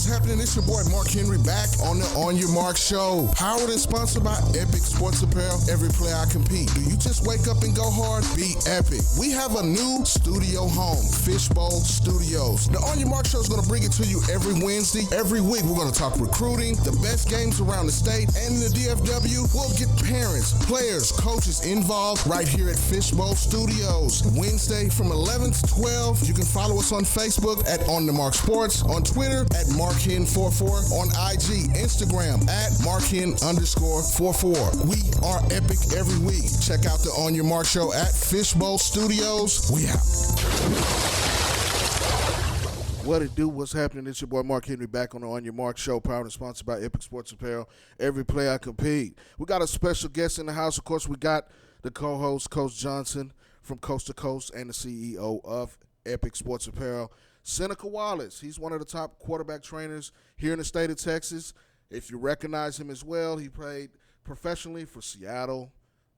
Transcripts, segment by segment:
what's happening? It's your boy Mark Henry back on the On Your Mark Show. Powered and sponsored by Epic Sports Apparel. Every play I compete. Do you just wake up and go hard? Be epic. We have a new studio home, Fishbowl Studios. The On Your Mark Show is going to bring it to you every Wednesday. Every week we're going to talk recruiting, the best games around the state, and in the DFW. We'll get parents, players, coaches involved right here at Fishbowl Studios. Wednesday from 11 to 12. You can follow us on Facebook at On The Mark Sports, on Twitter at MarkHen44, on IG, Instagram at MarkHen_44. We are epic every week. Check out the On Your Mark Show at Fishbowl Studios. We out. What it do? What's happening? It's your boy Mark Henry back on the On Your Mark Show, powered and sponsored by Epic Sports Apparel. Every play I compete. We got a special guest in the house. Of course, we got the co-host, Coach Johnson from Coast to Coast, and the CEO of Epic Sports Apparel, Seneca Wallace. He's one of the top quarterback trainers here in the state of Texas. If you recognize him as well, he played professionally for Seattle,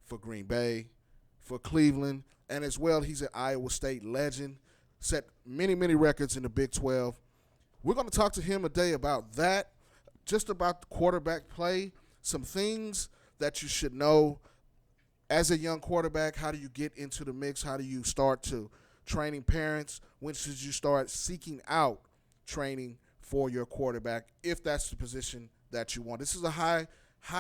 for Green Bay, for Cleveland, and as well, he's an Iowa State legend, set many, many records in the Big 12. We're going to talk to him today about that, just about the quarterback play, some things that you should know as a young quarterback. How do you get into the mix? How do you start to training parents? When should you start seeking out training for your quarterback if that's the position that you want? This is a high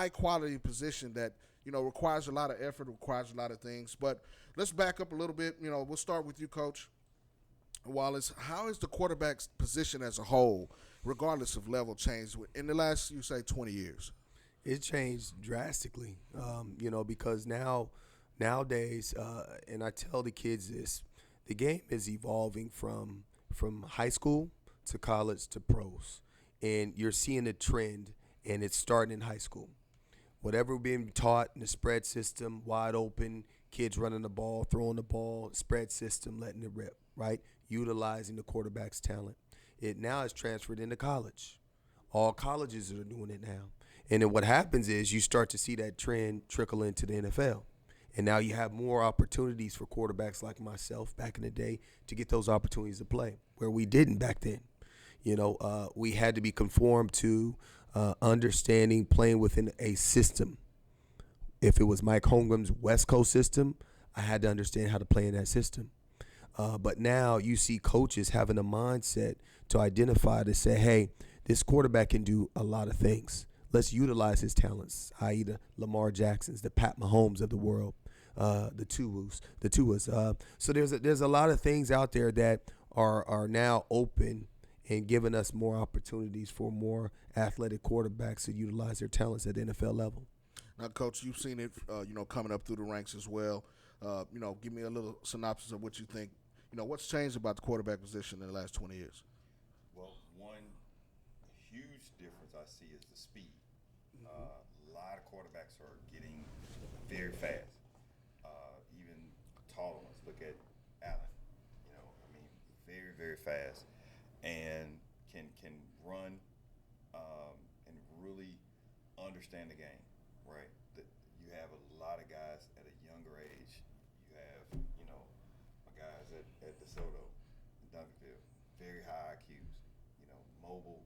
quality position that, requires a lot of effort, requires a lot of things. But let's back up a little bit. We'll start with you, Coach Wallace. How is the quarterback's position as a whole, regardless of level, changed in the last, 20 years? It changed drastically, because nowadays, and I tell the kids this, the game is evolving from high school to college to pros, and you're seeing a trend, and it's starting in high school. Whatever being taught in the spread system, wide open, kids running the ball, throwing the ball, spread system, letting it rip, right? Utilizing the quarterback's talent. It now is transferred into college. All colleges are doing it now. And then what happens is you start to see that trend trickle into the NFL. And now you have more opportunities for quarterbacks like myself back in the day to get those opportunities to play, where we didn't back then. We had to be conformed to understanding playing within a system. If it was Mike Holmgren's West Coast system, I had to understand how to play in that system. But now you see coaches having a mindset to identify, to say, hey, this quarterback can do a lot of things. Let's utilize his talents, i.e. the Lamar Jacksons, the Pat Mahomes of the world, the Tuas. So there's a lot of things out there that are now open and giving us more opportunities for more athletic quarterbacks to utilize their talents at the NFL level. Now, Coach, you've seen it, coming up through the ranks as well. Give me a little synopsis of what you think. What's changed about the quarterback position in the last 20 years? Well, one huge difference I see is the speed. A lot of quarterbacks are getting very fast, even taller ones. Look at Allen. Very, very fast, and can run and really understand the game. Right? You have a lot of guys at a younger age. You have, my guys at DeSoto, Duncanville, very high IQs. Mobile,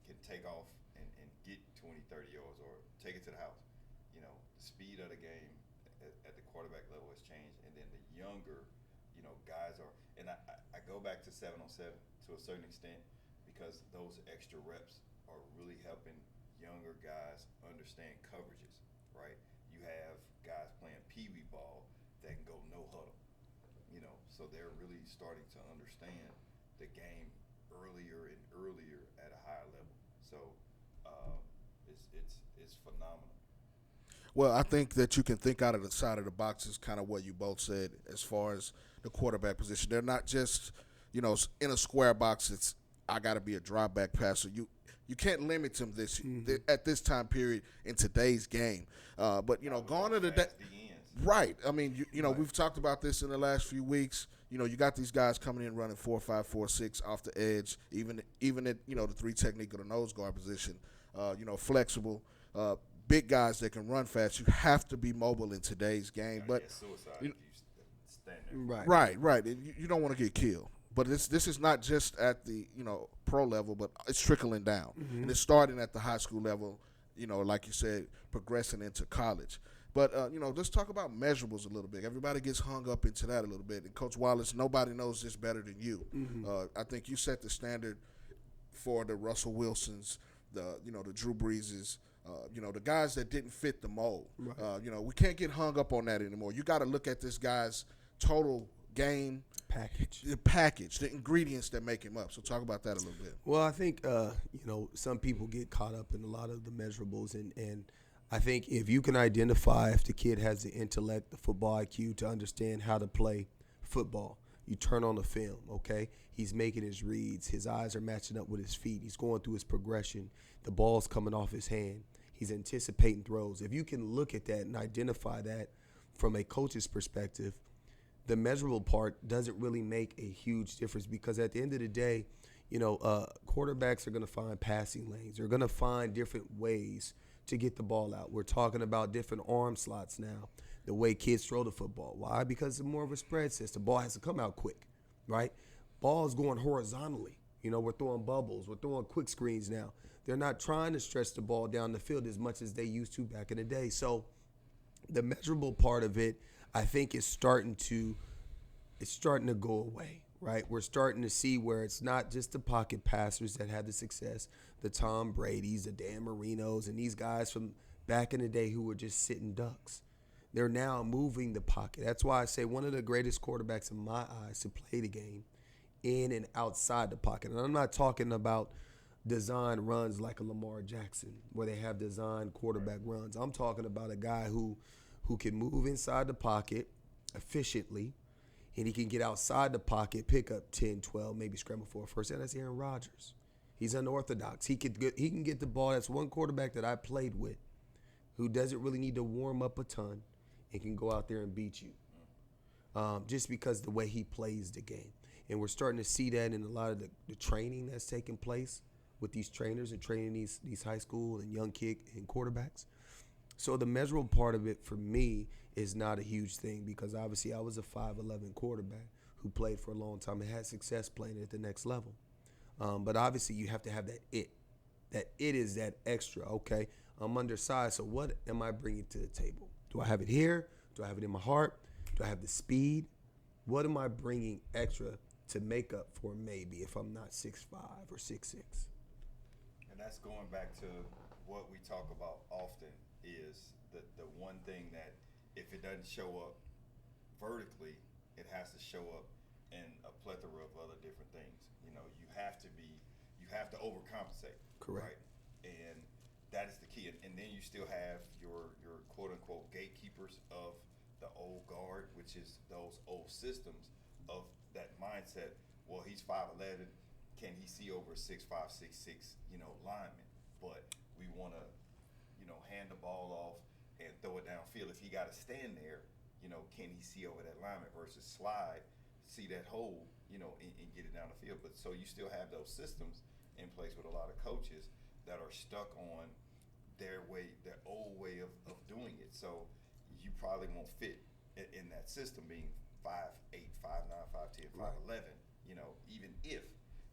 can take off and get 20, 30 yards or take it to the house. The speed of the game at the quarterback level has changed, and then the younger, guys are. And I go back to 7-on-7 to a certain extent because those extra reps are really helping younger guys understand coverages, right? You have guys playing peewee ball that can go no huddle, so they're really starting to understand the game earlier and earlier at a higher level. So it's phenomenal. Well, I think that you can think out of the side of the box is kind of what you both said as far as the quarterback position. They're not just, in a square box. It's I got to be a drop back passer. You can't limit them at this time period in today's game. But gone are the day. Right. I mean, right. We've talked about this in the last few weeks. You got these guys coming in running 4.5, 4.6 off the edge, even at the 3 technique or the nose guard position. Flexible. Big guys that can run fast. You have to be mobile in today's game. But suicide if you stand there. Right. You don't want to get killed. But this is not just at the pro level, but it's trickling down, and it's starting at the high school level. Like you said, progressing into college. But let's talk about measurables a little bit. Everybody gets hung up into that a little bit. And Coach Wallace, nobody knows this better than you. I think you set the standard for the Russell Wilsons, the Drew Breeses, the guys that didn't fit the mold. Right. We can't get hung up on that anymore. You got to look at this guy's total game package, the ingredients that make him up. So talk about that a little bit. Well, I think some people get caught up in a lot of the measurables, and I think if you can identify if the kid has the intellect, the football IQ to understand how to play football, you turn on the film, okay? He's making his reads. His eyes are matching up with his feet. He's going through his progression. The ball's coming off his hand. He's anticipating throws. If you can look at that and identify that from a coach's perspective, the measurable part doesn't really make a huge difference, because at the end of the day, quarterbacks are going to find passing lanes. They're going to find different ways to get the ball out. We're talking about different arm slots now, the way kids throw the football. Why? Because it's more of a spread system. Ball has to come out quick, right? Ball is going horizontally. We're throwing bubbles. We're throwing quick screens now. They're not trying to stretch the ball down the field as much as they used to back in the day. So the measurable part of it, I think, is starting to go away, right? We're starting to see where it's not just the pocket passers that had the success, the Tom Brady's, the Dan Marinos, and these guys from back in the day who were just sitting ducks. They're now moving the pocket. That's why I say one of the greatest quarterbacks in my eyes to play the game in and outside the pocket. And I'm not talking about design runs like a Lamar Jackson where they have design quarterback runs. I'm talking about a guy who can move inside the pocket efficiently, and he can get outside the pocket, pick up 10, 12, maybe scramble for a first down. That's Aaron Rodgers. He's unorthodox. He can get the ball. That's one quarterback that I played with who doesn't really need to warm up a ton and can go out there and beat you just because the way he plays the game. And we're starting to see that in a lot of the training that's taking place with these trainers and training these high school and young kid and quarterbacks. So the measurable part of it for me is not a huge thing, because obviously I was a 5'11" quarterback who played for a long time and had success playing at the next level. But obviously you have to have that it. That it is that extra. Okay, I'm undersized, so what am I bringing to the table? Do I have it here? Do I have it in my heart? Do I have the speed? What am I bringing extra to make up for maybe if I'm not 6'5" or 6'6"? And that's going back to what we talk about often is the one thing that if it doesn't show up vertically, it has to show up in a plethora of other different things. You have to overcompensate. Correct. Right? And that is the key. And then you still have your quote unquote gatekeepers of the old guard, which is those old systems of that mindset. Well, he's 5'11", can he see over 6'5", 6'6", lineman? But we want to, hand the ball off and throw it downfield. If he got to stand there, can he see over that lineman versus slide, see that hole, and get it down the field? But so you still have those systems in place with a lot of coaches that are stuck on their old way of doing it. So you probably won't fit in that system being 5'8", 5'9", 5'10", 5'11", even if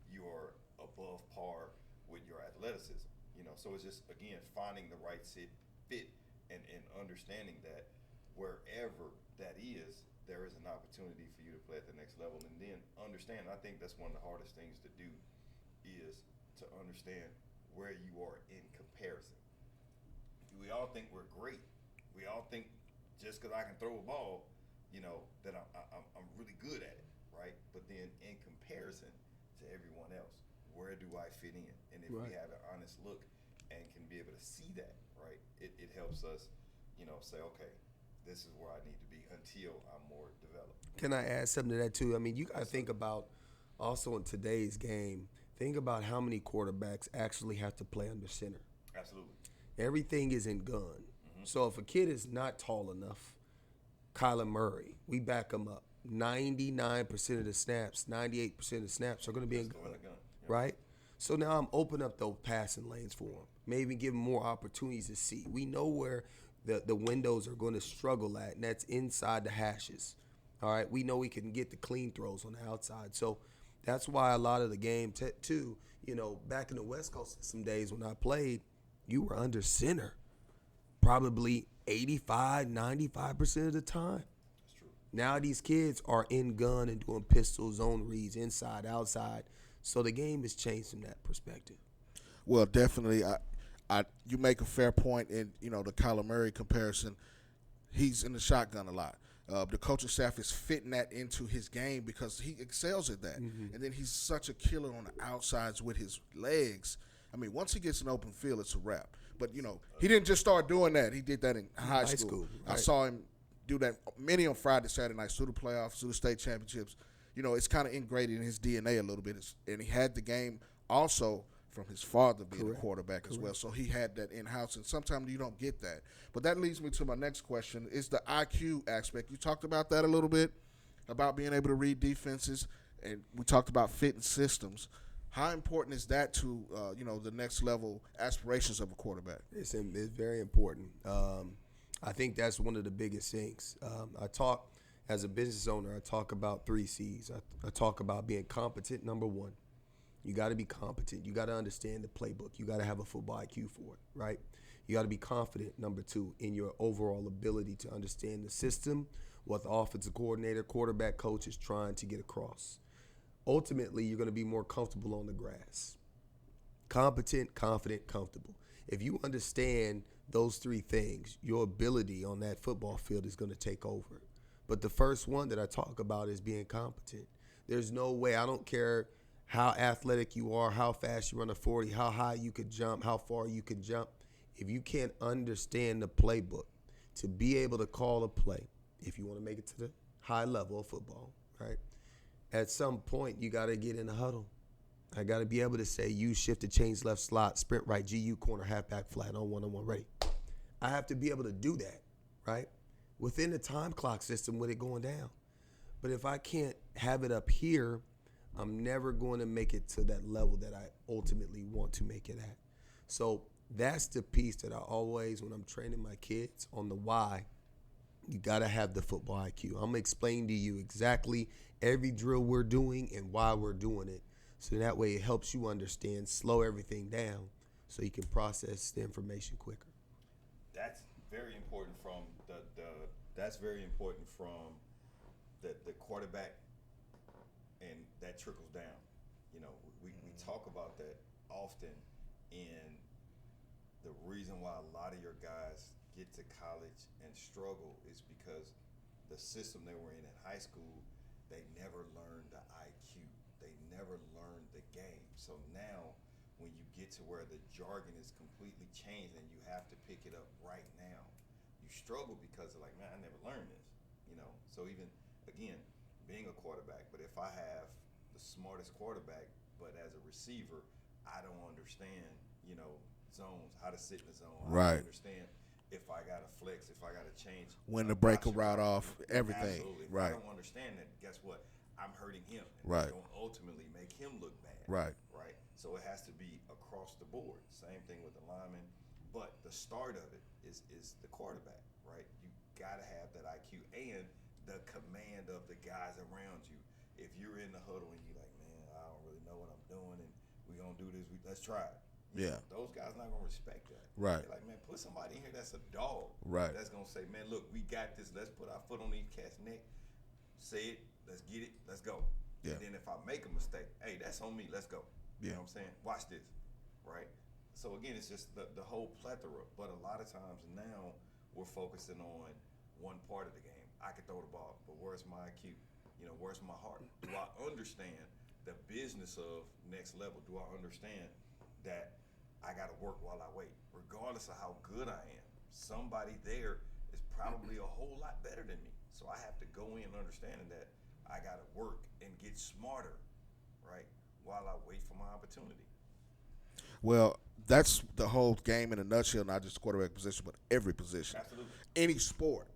you're above par with your athleticism. So it's just, again, finding the right fit and understanding that wherever that is, there is an opportunity for you to play at the next level. And then understand, I think that's one of the hardest things to do is to understand where you are in comparison. We all think we're great. We all think just because I can throw a ball, that I'm really good at it, right? But then in comparison to everyone else, where do I fit in? And if we have an honest look and can be able to see that, right, it helps us, say, okay, this is where I need to be until I'm more developed. Can I add something to that too? I mean, you got to think about also in today's game, think about how many quarterbacks actually have to play under center. Absolutely. Everything is in gun. Mm-hmm. So if a kid is not tall enough, Kyler Murray, we back him up. 99% of the snaps, 98% of the snaps are going to be in gun, right? So now I'm opening up those passing lanes for him. Maybe give him more opportunities to see. We know where the windows are going to struggle at, and that's inside the hashes. All right, we know we can get the clean throws on the outside. So That's why a lot of the game, too, back in the West Coast some days when I played, you were under center probably 85, 95% of the time. That's true. Now these kids are in gun and doing pistol zone reads, inside, outside. So the game has changed from that perspective. Well, definitely, you make a fair point in the Kyler Murray comparison. He's in the shotgun a lot. The coaching staff is fitting that into his game because he excels at that. Mm-hmm. And then he's such a killer on the outsides with his legs. I mean, once he gets an open field, it's a wrap. But, he didn't just start doing that. He did that in high school. Right. I saw him do that many on Friday, Saturday nights, through the playoffs, through the state championships. It's kind of ingrained in his DNA a little bit. And he had the game also from his father being a quarterback as well. So he had that in-house, and sometimes you don't get that. But that leads me to my next question, is the IQ aspect. You talked about that a little bit, about being able to read defenses, and we talked about fitting systems. How important is that to, the next level aspirations of a quarterback? It's very important. I think that's one of the biggest things. As a business owner, I talk about 3 C's. I talk about being competent, number one. You got to be competent. You got to understand the playbook. You got to have a football IQ for it, right? You got to be confident, number two, in your overall ability to understand the system, what the offensive coordinator, quarterback coach is trying to get across. Ultimately, you're going to be more comfortable on the grass. Competent, confident, comfortable. If you understand those 3 things, your ability on that football field is going to take over. But the first one that I talk about is being competent. There's no way, I don't care how athletic you are, how fast you run a 40, how high you could jump, how far you could jump. If you can't understand the playbook to be able to call a play, if you want to make it to the high level of football, right? At some point, you got to get in the huddle. I got to be able to say, use shift to change left slot, sprint right, GU corner, halfback flat on one-on-one ready. I have to be able to do that, right? Within the time clock system with it going down. But if I can't have it up here, I'm never going to make it to that level that I ultimately want to make it at. So that's the piece that I always, when I'm training my kids on the why, you got to have the football IQ. I'm going to explain to you exactly every drill we're doing and why we're doing it. So that way it helps you understand, slow everything down so you can process the information quicker. That's very important from the quarterback, and that trickles down. We talk about that often, and the reason why a lot of your guys get to college and struggle is because the system they were in high school, they never learned the IQ. They never learned the game. So now when you get to where the jargon is completely changed and you have to pick it up right now, you struggle because of man, I never learned this. So even, again, being a quarterback, but if I have the smartest quarterback, but as a receiver, I don't understand, zones, how to sit in the zone. Right. I don't understand if I got to flex, if I got to change. When to break a route off, everything. Absolutely. If right. I don't understand that, guess what? I'm hurting him. And right. It's going to ultimately make him look bad. Right. Right. So it has to be across the board. Same thing with the lineman. But the start of it is the quarterback, right? You got to have that IQ and the command of the guys around you. If you're in the huddle and you're like, man, I don't really know what I'm doing, and we're going to do this, let's try it. Yeah. Those guys not going to respect that. Right. They're like, man, put somebody in here that's a dog. Right. That's going to say, man, look, we got this. Let's put our foot on these cats' neck. Say it. Let's get it. Let's go. Yeah. And then if I make a mistake, hey, that's on me. Let's go. Yeah. You know what I'm saying? Watch this. Right? So, again, it's just the whole plethora. But a lot of times now we're focusing on one part of the game. I can throw the ball, but where's my IQ? Where's my heart? Do I understand the business of next level? Do I understand that I got to work while I wait, regardless of how good I am? Somebody there is probably a whole lot better than me. So I have to go in understanding that I got to work and get smarter, right, while I wait for my opportunity. Well, that's the whole game in a nutshell, not just quarterback position, but every position. Absolutely. Any sport.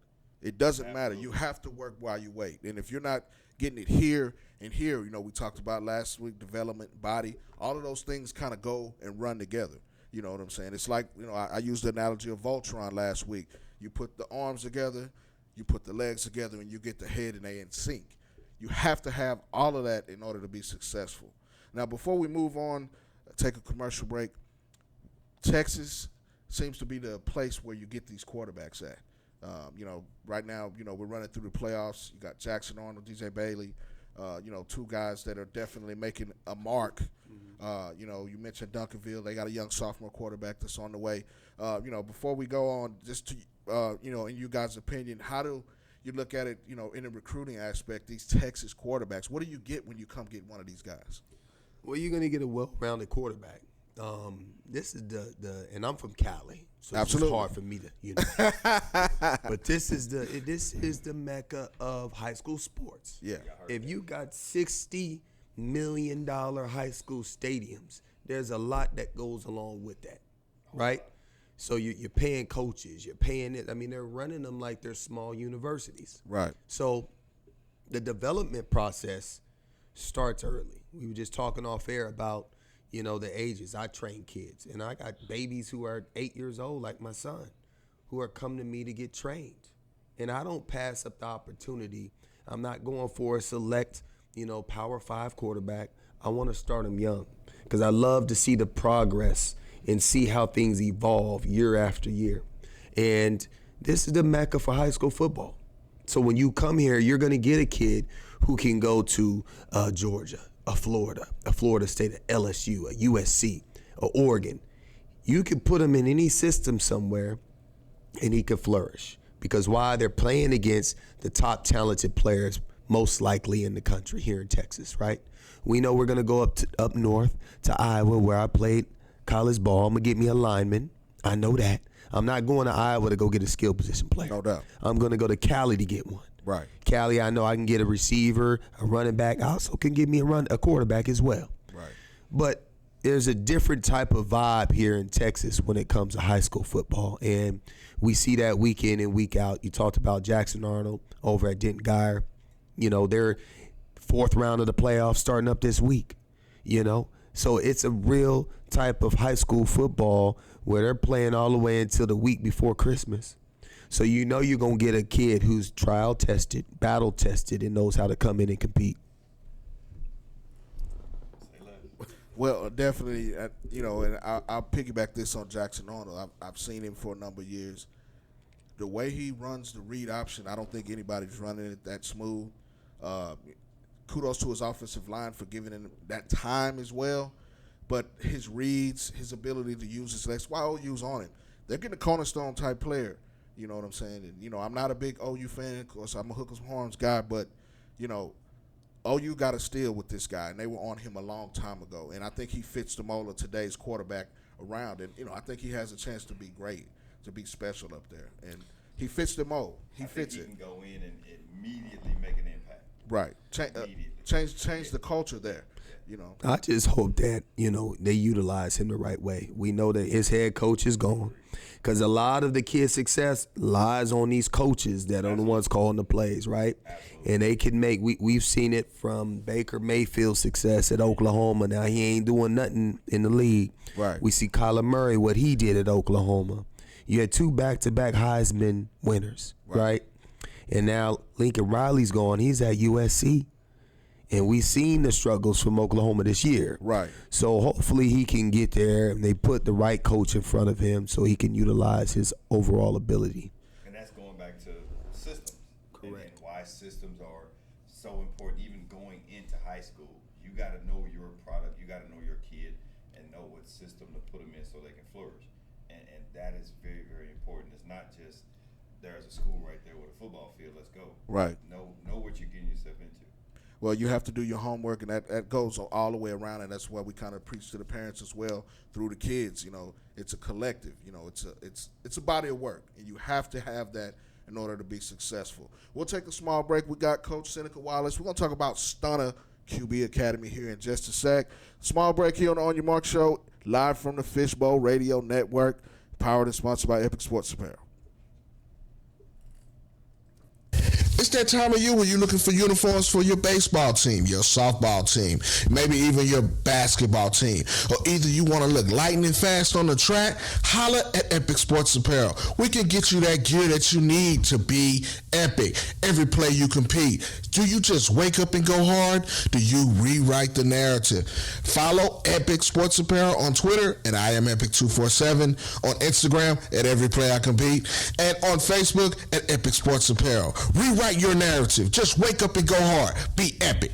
It doesn't matter. You have to work while you wait. And if you're not getting it here and here, we talked about last week, development, body, all of those things kind of go and run together. You know what I'm saying? It's like, I used the analogy of Voltron last week. You put the arms together, you put the legs together, and you get the head and they in sync. You have to have all of that in order to be successful. Now, before we move on, take a commercial break. Texas seems to be the place where you get these quarterbacks at. Right now, we're running through the playoffs. You got Jackson Arnold, DJ Bailey, two guys that are definitely making a mark. You mentioned Duncanville. They got a young sophomore quarterback that's on the way. Before we go on, just to, in you guys' opinion, how do you look at it, in the recruiting aspect, these Texas quarterbacks? What do you get when you come get one of these guys? Well, you're going to get a well-rounded quarterback. This is and I'm from Cali, so Absolutely. It's hard for me to, But this is the mecca of high school sports. Yeah. If you got $60 million high school stadiums, there's a lot that goes along with that, right? So you're paying coaches, you're paying it. I mean, they're running them like they're small universities. Right. So the development process starts early. We were just talking off air about, the ages. I train kids, and I got babies who are 8 years old, like my son, who are coming to me to get trained. And I don't pass up the opportunity. I'm not going for a select, Power 5 quarterback. I want to start them young because I love to see the progress and see how things evolve year after year. And this is the mecca for high school football. So when you come here, you're going to get a kid who can go to Georgia, a Florida State, a LSU, a USC, a Oregon. You can put him in any system somewhere and he could flourish. Because why? They're playing against the top talented players most likely in the country here in Texas, right? We know we're going to go up north to Iowa where I played college ball. I'm going to get me a lineman. I know that. I'm not going to Iowa to go get a skill position player. No doubt. I'm going to go to Cali to get one. Right. Cali, I know I can get a receiver, a running back. I also can get me a quarterback as well. Right. But there's a different type of vibe here in Texas when it comes to high school football. And we see that week in and week out. You talked about Jackson Arnold over at Denton Guyer. They're fourth round of the playoffs starting up this week, So it's a real type of high school football where they're playing all the way until the week before Christmas. So you're going to get a kid who's trial tested, battle tested, and knows how to come in and compete. Well, definitely, and I'll piggyback this on Jackson Arnold. I've seen him for a number of years. The way he runs the read option, I don't think anybody's running it that smooth. Kudos to his offensive line for giving him that time as well. But his reads, his ability to use his legs, why OU's on him? They're getting a cornerstone type player. You know what I'm saying? And, I'm not a big OU fan. Of course, I'm a hook 'em horns guy. But, OU got a steal with this guy, and they were on him a long time ago. And I think he fits the mold of today's quarterback around. And, I think he has a chance to be great, to be special up there. And he fits the mold. He fits it. He can go in and immediately make an impact. Right. Change the culture there. I just hope that, they utilize him the right way. We know that his head coach is gone because a lot of the kids' success lies on these coaches that are the ones calling the plays, right? Absolutely. And they can we've seen it from Baker Mayfield's success at Oklahoma. Now he ain't doing nothing in the league. Right. We see Kyler Murray, what he did at Oklahoma. You had 2 back-to-back Heisman winners, right? And now Lincoln Riley's gone. He's at USC. And we've seen the struggles from Oklahoma this year. Right. So hopefully he can get there and they put the right coach in front of him so he can utilize his overall ability. And that's going back to systems. Correct. And why systems are so important, even going into high school. You got to know your product. You got to know your kid and know what system to put them in so they can flourish. And that is very, very important. It's not just there's a school right there with a football field. Let's go. Right. Know what you're getting yourself into. Well, you have to do your homework, and that goes all the way around, and that's why we kind of preach to the parents as well through the kids. It's a collective. It's a body of work, and you have to have that in order to be successful. We'll take a small break. We got Coach Seneca Wallace. We're going to talk about Stunner QB Academy here in just a sec. Small break here on Your Marc Show, live from the Fishbowl Radio Network, powered and sponsored by Epic Sports Apparel. It's that time of year where you're looking for uniforms for your baseball team, your softball team, maybe even your basketball team. Or either you want to look lightning fast on the track, holla at Epic Sports Apparel. We can get you that gear that you need to be epic every play you compete. Do you just wake up and go hard? Do you rewrite the narrative? Follow Epic Sports Apparel on Twitter, and I am Epic247, on Instagram at Every Play I Compete, and on Facebook at Epic Sports Apparel. Rewrite your narrative. Just wake up and go hard. Be epic.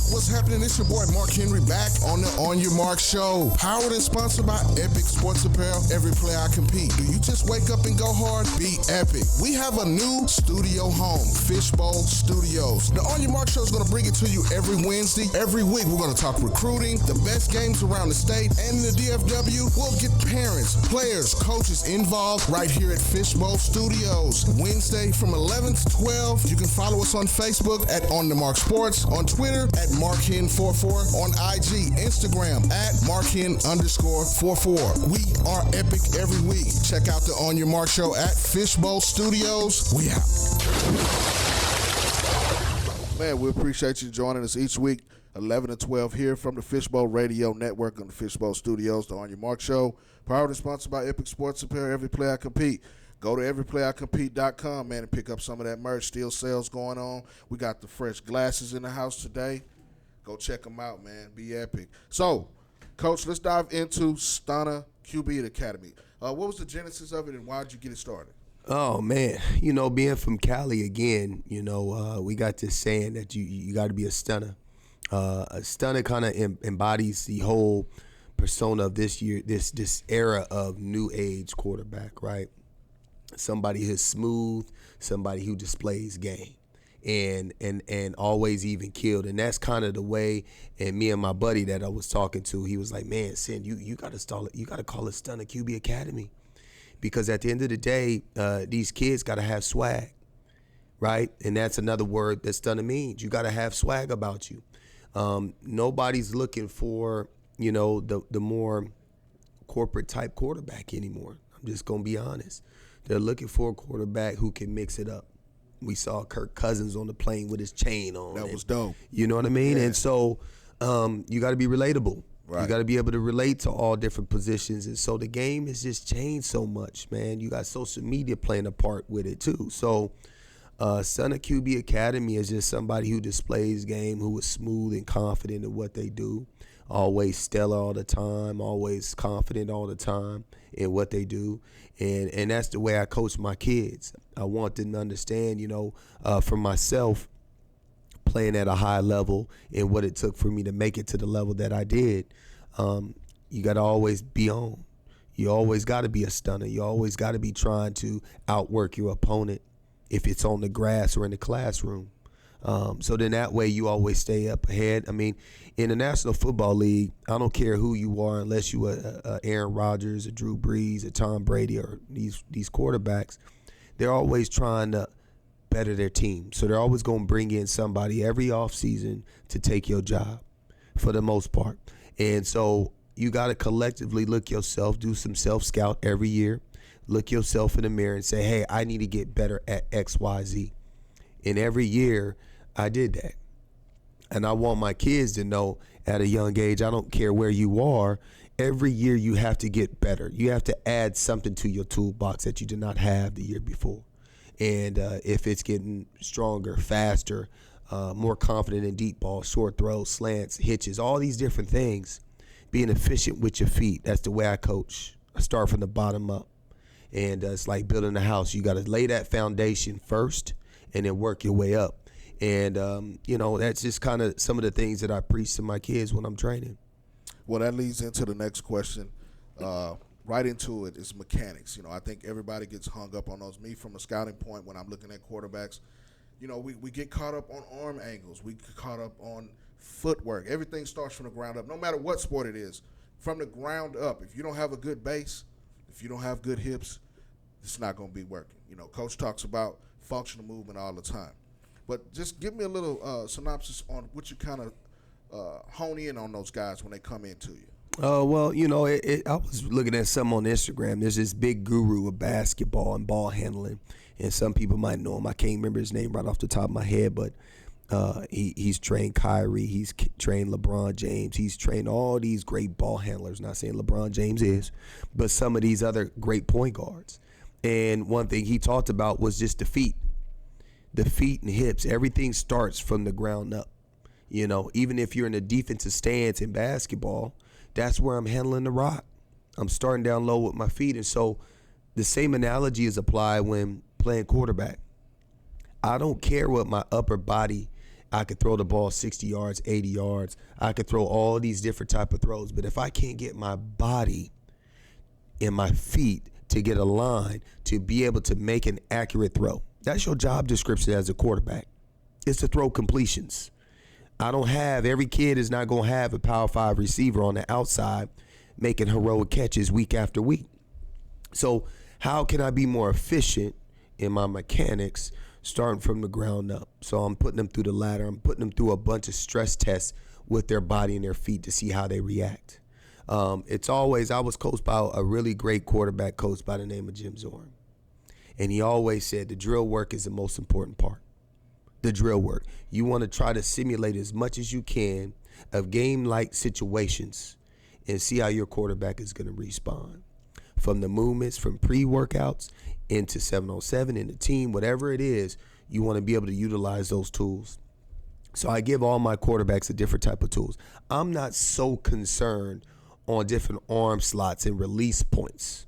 What's happening? It's your boy Mark Henry back on the On Your Mark Show. Powered and sponsored by Epic Sports Apparel. Every play I compete. Do you just wake up and go hard? Be epic. We have a new studio home, Fishbowl Studios. The On Your Mark Show is going to bring it to you every Wednesday. Every week we're going to talk recruiting, the best games around the state, and in the DFW. We'll get parents, players, coaches involved right here at Fishbowl Studios. Wednesday from 11 to 12. You can follow us on Facebook at On The Mark Sports, on Twitter at MarkHen44, on IG, Instagram at MarkHen_44. We are epic every week. Check out the On Your Mark Show at Fishbowl Studios. We out. Man, we appreciate you joining us each week, 11 to 12 here from the Fishbowl Radio Network on the Fishbowl Studios, the On Your Mark Show. Powered and sponsored by Epic Sports Apparel. Every play I compete. Go to everyplayicompete.com, man, and pick up some of that merch. Still sales going on. We got the fresh glasses in the house today. Go check them out, man. Be epic. So, Coach, let's dive into Stunner QB Academy. What was the genesis of it, and why did you get it started? Oh, man. You know, being from Cali again, you know, we got this saying that you got to be a stunner. A stunner kind of embodies the whole persona of this year, this era of new age quarterback, right? Somebody who's smooth, somebody who displays game, and always even killed. And that's kind of the way. And me and my buddy that I was talking to, he was like, "Man, Sin, you got to call it Stunner QB Academy, because at the end of the day, these kids got to have swag, right? And that's another word that Stunner means. You got to have swag about you. Nobody's looking for, you know, the more corporate type quarterback anymore. I'm just gonna be honest. They're looking for a quarterback who can mix it up. We saw Kirk Cousins on the plane with his chain on. That was dope. You know what I mean? Yeah. And so you got to be relatable. Right. You got to be able to relate to all different positions. And so the game has just changed so much, man. You got social media playing a part with it too. So Stunner QB Academy is just somebody who displays game, who is smooth and confident in what they do. Always stellar all the time, always confident all the time in what they do. And that's the way I coach my kids. I want them to understand, you know, for myself, playing at a high level and what it took for me to make it to the level that I did, you got to always be on. You always got to be a stunner. You always got to be trying to outwork your opponent if it's on the grass or in the classroom. So then that way you always stay up ahead. I mean, in the National Football League, I don't care who you are, unless you are Aaron Rodgers, a Drew Brees, a Tom Brady, or these quarterbacks, they're always trying to better their team. So they're always going to bring in somebody every offseason to take your job for the most part. And so you got to collectively look yourself, do some self-scout every year, look yourself in the mirror and say, hey, I need to get better at X, Y, Z. And every year I did that. And I want my kids to know at a young age, I don't care where you are, every year you have to get better. You have to add something to your toolbox that you did not have the year before. And if it's getting stronger, faster, more confident in deep balls, short throws, slants, hitches, all these different things, being efficient with your feet, that's the way I coach. I start from the bottom up. And it's like building a house. You got to lay that foundation first and then work your way up. And, you know, that's just kind of some of the things that I preach to my kids when I'm training. Well, that leads into the next question. Right into it is mechanics. You know, I think everybody gets hung up on those. Me, from a scouting point, when I'm looking at quarterbacks, you know, we get caught up on arm angles. We get caught up on footwork. Everything starts from the ground up, no matter what sport it is. From the ground up, if you don't have a good base, if you don't have good hips, it's not going to be working. You know, Coach talks about functional movement all the time. But just give me a little synopsis on what you kind of hone in on those guys when they come into you. Well, you know, I was looking at some on Instagram. There's this big guru of basketball and ball handling, and some people might know him. I can't remember his name right off the top of my head, but he's trained Kyrie, he's trained LeBron James, he's trained all these great ball handlers. Not saying LeBron James is, but some of these other great point guards. And one thing he talked about was just the feet and hips. Everything starts from the ground up. You know, even if you're in a defensive stance in basketball, that's where I'm handling the rock. I'm starting down low with my feet. And so the same analogy is applied when playing quarterback. I don't care what my upper body, I could throw the ball 60 yards, 80 yards. I could throw all these different type of throws. But if I can't get my body and my feet to get aligned to be able to make an accurate throw, that's your job description as a quarterback. It's to throw completions. Every kid is not going to have a Power 5 receiver on the outside making heroic catches week after week. So how can I be more efficient in my mechanics starting from the ground up? So I'm putting them through the ladder. I'm putting them through a bunch of stress tests with their body and their feet to see how they react. I was coached by a really great quarterback coach by the name of Jim Zorn. And he always said the drill work is the most important part. The drill work. You want to try to simulate as much as you can of game-like situations and see how your quarterback is going to respond. From the movements, from pre-workouts into 7-on-7 in the team, whatever it is, you want to be able to utilize those tools. So I give all my quarterbacks a different type of tools. I'm not so concerned on different arm slots and release points.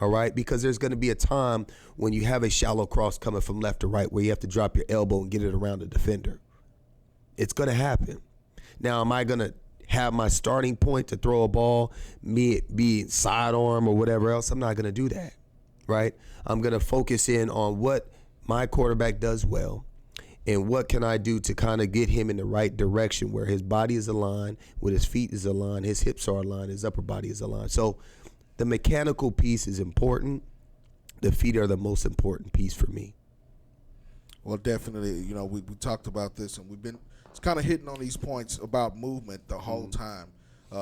All right, because there's going to be a time when you have a shallow cross coming from left to right where you have to drop your elbow and get it around the defender. It's going to happen. Now, am I going to have my starting point to throw a ball, be sidearm or whatever else? I'm not going to do that, right? I'm going to focus in on what my quarterback does well and what can I do to kind of get him in the right direction where his body is aligned, with his feet is aligned, his hips are aligned, his upper body is aligned. So the mechanical piece is important. The feet are the most important piece for me. Well, definitely, you know, we talked about this, and it's kind of hitting on these points about movement the whole time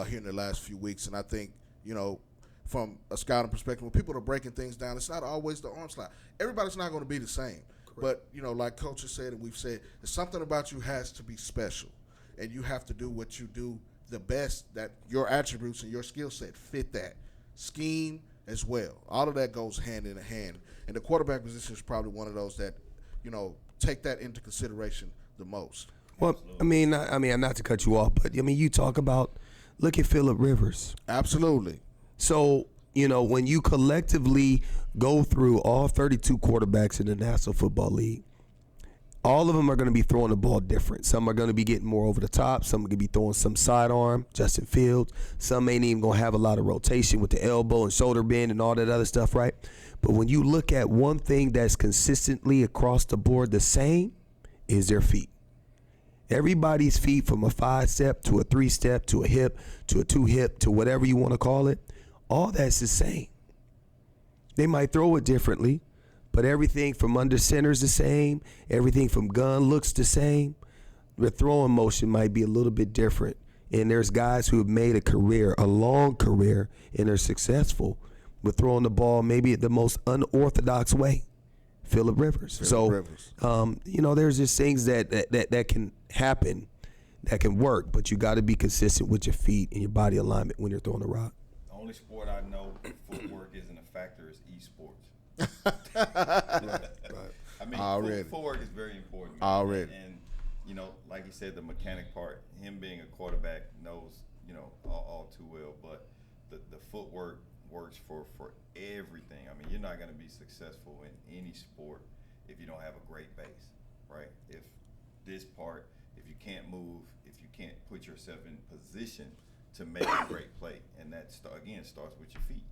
here in the last few weeks. And I think, you know, from a scouting perspective, when people are breaking things down, it's not always the arm slot. Everybody's not going to be the same. Correct. But, you know, like Coach has said and we've said, there's something about you has to be special. And you have to do what you do the best, that your attributes and your skill set fit that. Scheme as well. All of that goes hand in hand. And the quarterback position is probably one of those that, you know, take that into consideration the most. Well, I mean, not to cut you off, but I mean, you talk about, look at Phillip Rivers. Absolutely. So, you know, when you collectively go through all 32 quarterbacks in the National Football League, all of them are going to be throwing the ball different. Some are going to be getting more over the top. Some are going to be throwing some sidearm, Justin Fields. Some ain't even going to have a lot of rotation with the elbow and shoulder bend and all that other stuff, right? But when you look at one thing that's consistently across the board the same is their feet. Everybody's feet, from a 5-step to a 3-step to a hip to a 2-hip to whatever you want to call it, all that's the same. They might throw it differently, but everything from under center is the same. Everything from gun looks the same. The throwing motion might be a little bit different. And there's guys who have made a career, a long career, and are successful with throwing the ball maybe the most unorthodox way. Phillip Rivers. You know, there's just things that can happen, that can work, but you got to be consistent with your feet and your body alignment when you're throwing the rock. The only sport I know footwork isn't a factor is esports. Right. I mean, footwork is very important. Already. And, you know, like you said, the mechanic part, him being a quarterback knows, you know, all too well, but the footwork works for everything. I mean, you're not going to be successful in any sport if you don't have a great base, right? If you can't move, if you can't put yourself in position to make a great play, and that starts with your feet.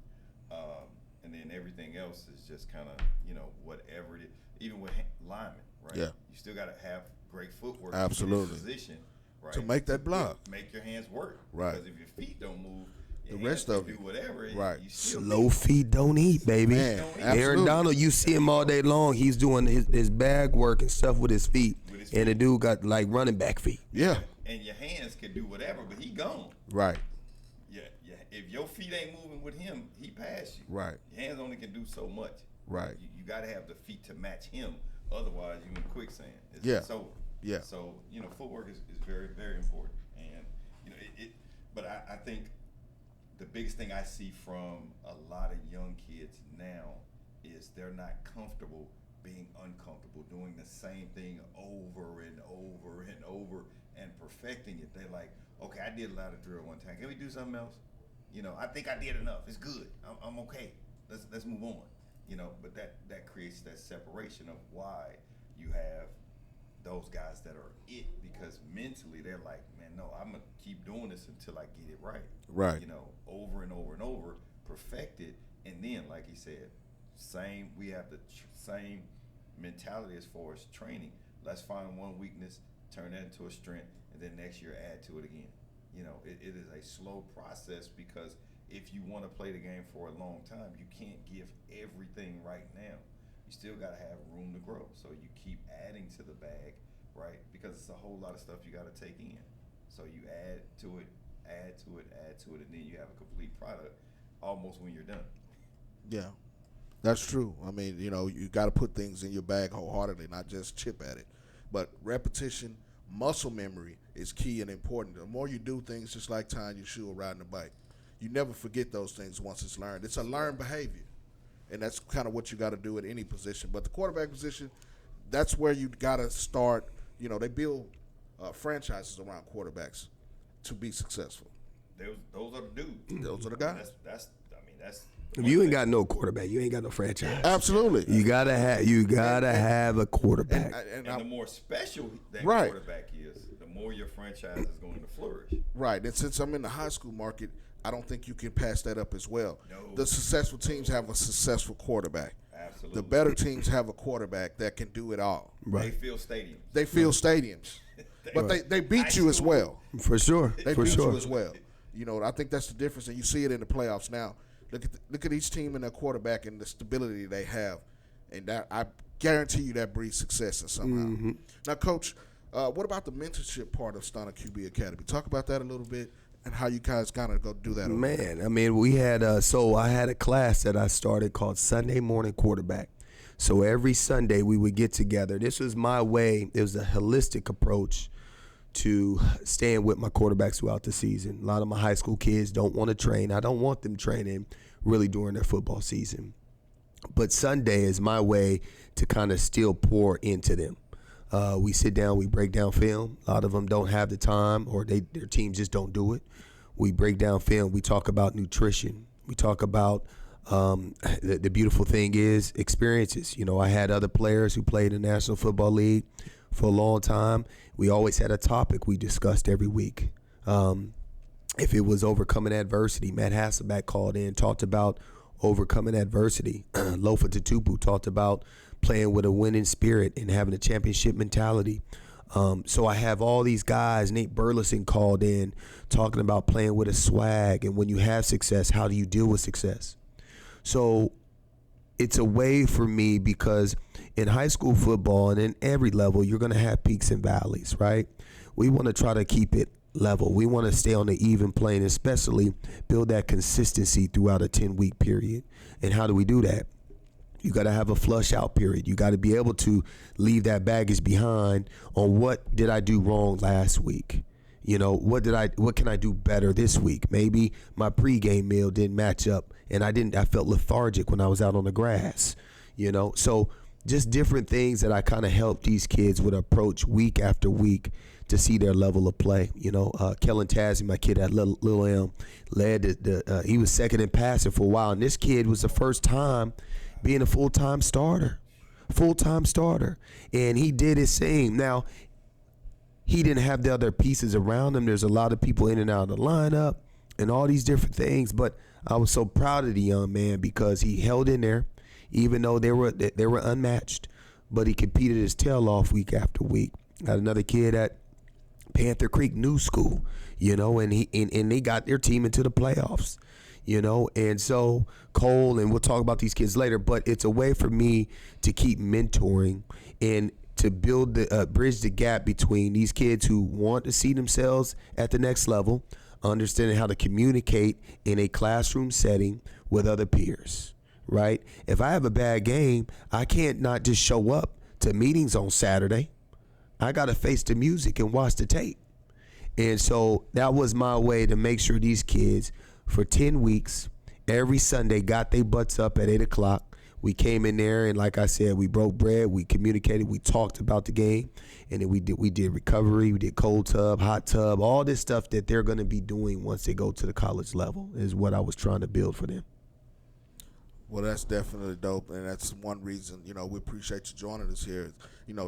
And then everything else is just kind of, you know, whatever it is. Even with linemen, right? Yeah. You still got to have great footwork. Absolutely. In position, right? To make that block. Make your hands work. Right. Because if your feet don't move, the rest of do whatever. Right. You still Slow feet don't eat, baby. Man, Aaron Donald, you see him all day long. He's doing his bag work and stuff with his feet. And the dude got like running back feet. Yeah. And your hands can do whatever, but he gone. Right. Yeah. if your feet ain't moving with him, he passed you. Right. Your hands only can do so much. Right. You got to have the feet to match him. Otherwise, you in quicksand. It's over. Yeah. So, footwork is very, very important. And, but I think the biggest thing I see from a lot of young kids now is they're not comfortable being uncomfortable, doing the same thing over and over and over and perfecting it. They're like, okay, I did a lot of drill one time. Can we do something else? I think I did enough. It's good. I'm okay. Let's move on. But that creates that separation of why you have those guys that are it, because mentally they're like, man, no, I'm gonna keep doing this until I get it right. Right. Over and over and over, perfect it, and then, like he said, we have the same mentality as far as training. Let's find one weakness, turn that into a strength, and then next year add to it again. It is a slow process, because if you want to play the game for a long time, you can't give everything right now. You still got to have room to grow. So you keep adding to the bag, right? Because it's a whole lot of stuff you got to take in. So you add to it, and then you have a complete product almost when you're done. Yeah, that's true. I mean, you got to put things in your bag wholeheartedly, not just chip at it. But repetition, muscle memory is key and important. The more you do things, just like tying your shoe or riding a bike, you never forget those things once it's learned. It's a learned behavior, and that's kind of what you got to do at any position. But the quarterback position, that's where you got to start. They build franchises around quarterbacks to be successful. Those are the dudes. Those are the guys. That's. If you ain't got no quarterback, you ain't got no franchise. Absolutely. You gotta have a quarterback. And the more special that Right. quarterback is, the more your franchise is going to flourish. Right, and since I'm in the high school market, I don't think you can pass that up as well. No. The successful teams have a successful quarterback. Absolutely. The better teams have a quarterback that can do it all. They fill stadiums. They fill stadiums, but they beat you as well. For sure. They For beat sure. you as well. I think that's the difference, and you see it in the playoffs now. Look at each team and their quarterback and the stability they have, and that, I guarantee you, that breeds success in somehow. Mm-hmm. Now, Coach, what about the mentorship part of Stunner QB Academy? Talk about that a little bit and how you guys kind of go do that. Man, I mean, we had I had a class that I started called Sunday Morning Quarterback. So every Sunday we would get together. This was my way. It was a holistic approach to staying with my quarterbacks throughout the season. A lot of my high school kids don't want to train. I don't want them training really during their football season. But Sunday is my way to kind of still pour into them. We sit down, we break down film. A lot of them don't have the time, or their team just don't do it. We break down film. We talk about nutrition. We talk about the beautiful thing is experiences. I had other players who played in the National Football League for a long time. We always had a topic we discussed every week. If it was overcoming adversity, Matt Hasselbeck called in, talked about overcoming adversity. Lofa Tatupu talked about playing with a winning spirit and having a championship mentality. So I have all these guys. Nate Burleson called in talking about playing with a swag, and when you have success, how do you deal with success? So it's a way for me, because in high school football and in every level, you're going to have peaks and valleys, right? We want to try to keep it level. We want to stay on the even plane, especially build that consistency throughout a 10-week period. And how do we do that? You got to have a flush out period. You got to be able to leave that baggage behind on what did I do wrong last week? What can I do better this week? Maybe my pregame meal didn't match up and I felt lethargic when I was out on the grass, So just different things that I kind of help these kids with approach week after week to see their level of play. Kellen Tazzy, my kid at Little M, he was second in passing for a while, and this kid was the first time being a full-time starter, and he did his thing. Now, he didn't have the other pieces around him. There's a lot of people in and out of the lineup and all these different things, but I was so proud of the young man because he held in there, even though they were unmatched, but he competed his tail off week after week. Got another kid at Panther Creek New School, and they got their team into the playoffs, and so Cole, and we'll talk about these kids later, but it's a way for me to keep mentoring and to build bridge the gap between these kids who want to see themselves at the next level, understanding how to communicate in a classroom setting with other peers, right? If I have a bad game, I can't not just show up to meetings on Saturday. I got to face the music and watch the tape. And so that was my way to make sure these kids for 10 weeks, every Sunday, got their butts up at 8 o'clock. We came in there, and like I said, we broke bread, we communicated, we talked about the game, and then we did recovery, we did cold tub, hot tub, all this stuff that they're going to be doing once they go to the college level is what I was trying to build for them. Well, that's definitely dope, and that's one reason, we appreciate you joining us here.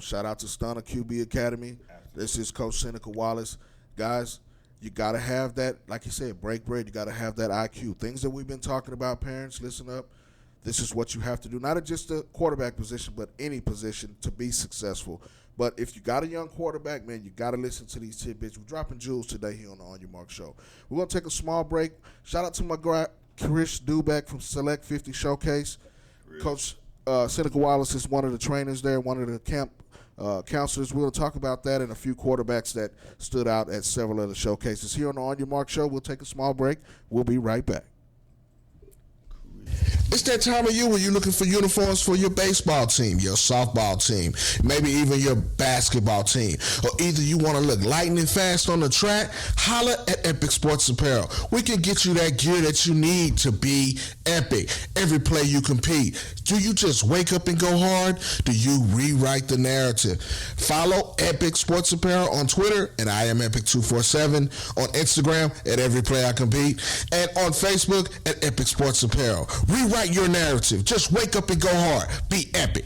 Shout out to Stunner QB Academy. This is Coach Seneca Wallace. Guys, you got to have that, like you said, break bread. You got to have that IQ. Things that we've been talking about, parents, listen up. This is what you have to do, not just the quarterback position, but any position to be successful. But if you got a young quarterback, man, you got to listen to these tidbits. We're dropping jewels today here on the On Your Mark Show. We're going to take a small break. Shout out to my guy, Chris Duback from Select 50 Showcase. Really? Coach Seneca Wallace is one of the trainers there, one of the camp counselors. We're going to talk about that and a few quarterbacks that stood out at several of the showcases. Here on the On Your Mark Show, we'll take a small break. We'll be right back. It's that time of year when you're looking for uniforms for your baseball team, your softball team, maybe even your basketball team. Or either you want to look lightning fast on the track, holla at Epic Sports Apparel. We can get you that gear that you need to be epic every play you compete. Do you just wake up and go hard? Do you rewrite the narrative? Follow Epic Sports Apparel on Twitter at I am Epic247, on Instagram at Every Play I Compete, and on Facebook at Epic Sports Apparel. Rewrite your narrative. Just wake up and go hard. Be epic.